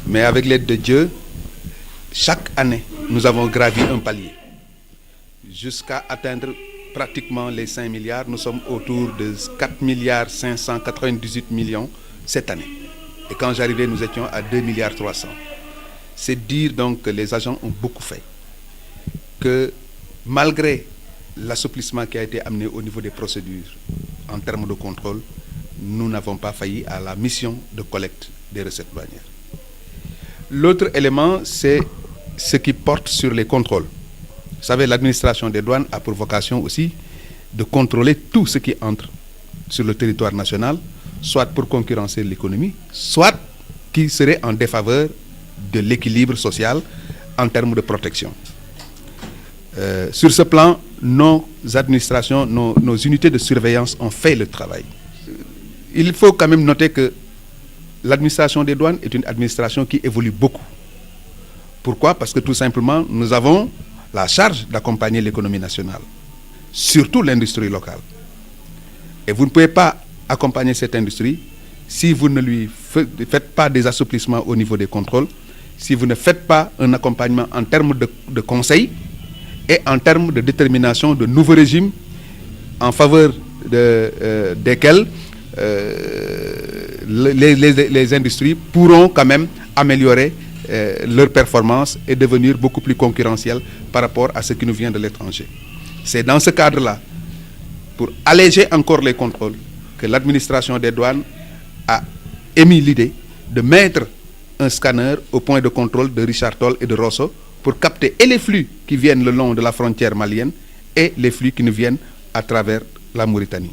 Mais avec l'aide de Dieu, chaque année, nous avons gravi un palier jusqu'à atteindre pratiquement les 5 milliards. Nous sommes autour de 4 milliards 598 millions cette année. Et quand j'arrivais, nous étions à 2 milliards 300. C'est dire donc que les agents ont beaucoup fait. Que malgré l'assouplissement qui a été amené au niveau des procédures en termes de contrôle, nous n'avons pas failli à la mission de collecte des recettes douanières. L'autre élément, c'est ce qui porte sur les contrôles. Vous savez, l'administration des douanes a pour vocation aussi de contrôler tout ce qui entre sur le territoire national, soit pour concurrencer l'économie, soit qui serait en défaveur de l'équilibre social en termes de protection. Sur ce plan, nos administrations, nos unités de surveillance ont fait le travail. Il faut quand même noter que l'administration des douanes est une administration qui évolue beaucoup. Pourquoi? Parce que tout simplement, nous avons la charge d'accompagner l'économie nationale, surtout l'industrie locale. Et vous ne pouvez pas accompagner cette industrie si vous ne lui faites pas des assouplissements au niveau des contrôles, si vous ne faites pas un accompagnement en termes de conseils et en termes de détermination de nouveaux régimes en faveur desquels les industries pourront quand même améliorer leur performance et devenir beaucoup plus concurrentielles par rapport à ce qui nous vient de l'étranger. C'est dans ce cadre-là, pour alléger encore les contrôles, que l'administration des douanes a émis l'idée de mettre un scanner au point de contrôle de Richard Toll et de Rosso pour capter et les flux qui viennent le long de la frontière malienne et les flux qui nous viennent à travers la Mauritanie.